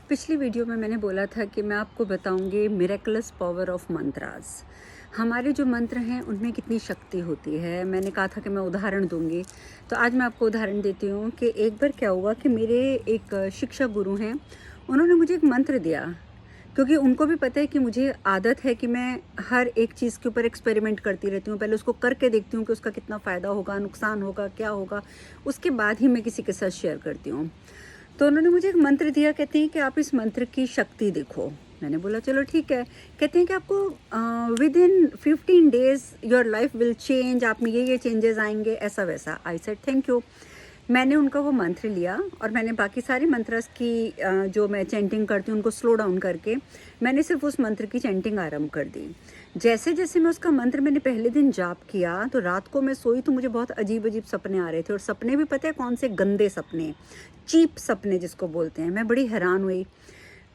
पिछली वीडियो में मैंने बोला था कि मैं आपको बताऊंगी मिरेकलस पावर ऑफ मंत्रास। हमारे जो मंत्र हैं उनमें कितनी शक्ति होती है। मैंने कहा था कि मैं उदाहरण दूंगी, तो आज मैं आपको उदाहरण देती हूँ कि एक बार क्या हुआ कि मेरे एक शिक्षक गुरु हैं, उन्होंने मुझे एक मंत्र दिया। क्योंकि उनको भी पता है कि मुझे आदत है कि मैं हर एक चीज़ के ऊपर एक्सपेरिमेंट करती रहती हूँ। पहले उसको करके देखती हूँ कि उसका कितना फ़ायदा होगा, नुकसान होगा, क्या होगा, उसके बाद ही मैं किसी के साथ शेयर करती हूँ। तो उन्होंने मुझे एक मंत्र दिया, कहते हैं कि आप इस मंत्र की शक्ति देखो। मैंने बोला चलो ठीक है। कहते हैं कि आपको with in 15 days your life will change, आप में ये चेंजेस आएंगे, ऐसा वैसा। I said thank you. मैंने उनका वो मंत्र लिया और मैंने बाकी सारी मंत्रस की जो मैं चैंटिंग करती हूँ उनको स्लो डाउन करके मैंने सिर्फ उस मंत्र की चैंटिंग आरंभ कर दी। जैसे जैसे मैं उसका मंत्र मैंने पहले दिन जाप किया तो रात को मैं सोई तो मुझे बहुत अजीब अजीब सपने आ रहे थे, और सपने भी पता है कौन से, गंदे सपने, चीप सपने जिसको बोलते हैं। मैं बड़ी हैरान हुई।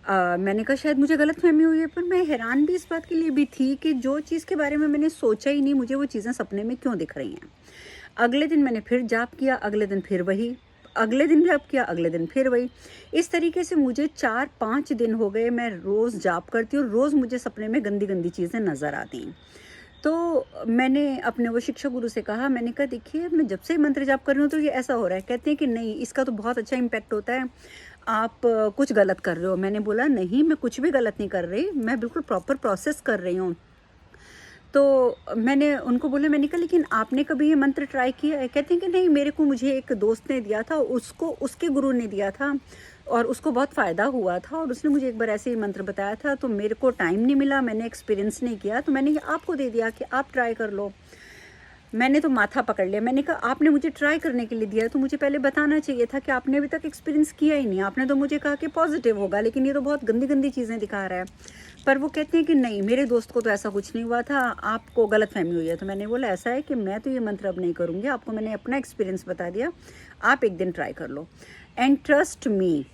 मैंने कहा शायद मुझे गलतफहमी हुई है, पर मैं हैरान भी इस बात के लिए भी थी कि जो चीज़ के बारे में मैंने सोचा ही नहीं, मुझे वो चीज़ें सपने में क्यों दिख रही हैं। अगले दिन मैंने फिर जाप किया, अगले दिन फिर वही, अगले दिन जाप किया, अगले दिन फिर वही। इस तरीके से मुझे 4-5 दिन हो गए मैं रोज़ जाप करती हूँ, रोज़ मुझे सपने में गंदी गंदी चीज़ें नज़र आती हैं। तो मैंने अपने वो शिक्षा गुरु से कहा, मैंने कहा देखिए मैं जब से मंत्र जाप कर रही हूँ तो ये ऐसा हो रहा है। कहते हैं कि नहीं, इसका तो बहुत अच्छा इम्पैक्ट होता है, आप कुछ गलत कर रहे हो। मैंने बोला नहीं, मैं कुछ भी गलत नहीं कर रही, मैं बिल्कुल प्रॉपर प्रोसेस कर रही हूँ। तो मैंने उनको बोला, मैंने कहा लेकिन आपने कभी ये मंत्र ट्राई किया है? कहते हैं कि नहीं, मेरे को मुझे एक दोस्त ने दिया था, उसको उसके गुरु ने दिया था और उसको बहुत फ़ायदा हुआ था, और उसने मुझे एक बार ऐसे ही मंत्र बताया था, तो मेरे को टाइम नहीं मिला, मैंने एक्सपीरियंस नहीं किया, तो मैंने ये आपको दे दिया कि आप ट्राई कर लो। मैंने तो माथा पकड़ लिया। मैंने कहा आपने मुझे ट्राई करने के लिए दिया है तो मुझे पहले बताना चाहिए था कि आपने अभी तक एक्सपीरियंस किया ही नहीं। आपने तो मुझे कहा कि पॉजिटिव होगा, लेकिन ये तो बहुत गंदी गंदी चीज़ें दिखा रहा है। पर वो कहते हैं कि नहीं, मेरे दोस्त को तो ऐसा कुछ नहीं हुआ था, आपको गलतफहमी हुई है। तो मैंने बोला ऐसा है कि मैं तो ये मंत्र अब नहीं करूँगी, आपको मैंने अपना एक्सपीरियंस बता दिया, आप एक दिन ट्राई कर लो। एंड ट्रस्ट मी,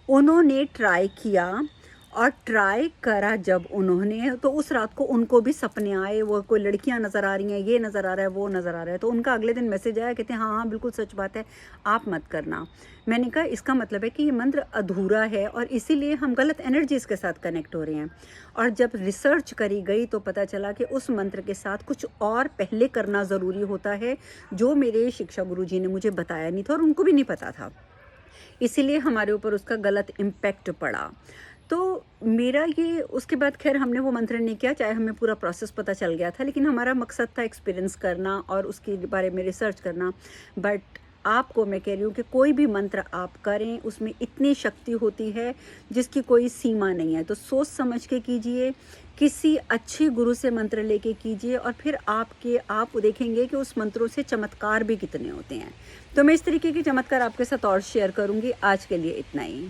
उन्होंने ट्राई किया, और ट्राई करा जब उन्होंने, तो उस रात को उनको भी सपने आए, वो कोई लड़कियां नज़र आ रही हैं, ये नज़र आ रहा है, वो नज़र आ रहा है। तो उनका अगले दिन मैसेज आया, कहते हैं हाँ हाँ बिल्कुल सच बात है, आप मत करना। मैंने कहा इसका मतलब है कि ये मंत्र अधूरा है और इसीलिए हम गलत एनर्जीज़ के साथ कनेक्ट हो रहे हैं। और जब रिसर्च करी गई तो पता चला कि उस मंत्र के साथ कुछ और पहले करना ज़रूरी होता है, जो मेरे शिक्षा गुरु जी ने मुझे बताया नहीं था और उनको भी नहीं पता था। इसीलिए हमारे ऊपर उसका गलत इम्पैक्ट पड़ा। तो मेरा ये, उसके बाद खैर हमने वो मंत्र नहीं किया, चाहे हमें पूरा प्रोसेस पता चल गया था, लेकिन हमारा मकसद था एक्सपीरियंस करना और उसके बारे में रिसर्च करना। बट आपको मैं कह रही हूँ कि कोई भी मंत्र आप करें उसमें इतनी शक्ति होती है जिसकी कोई सीमा नहीं है। तो सोच समझ के कीजिए, किसी अच्छे गुरु से मंत्र लेके कीजिए, और फिर आप देखेंगे कि उस मंत्रों से चमत्कार भी कितने होते हैं। तो मैं इस तरीके के चमत्कार आपके साथ और शेयर करूँगी। आज के लिए इतना ही।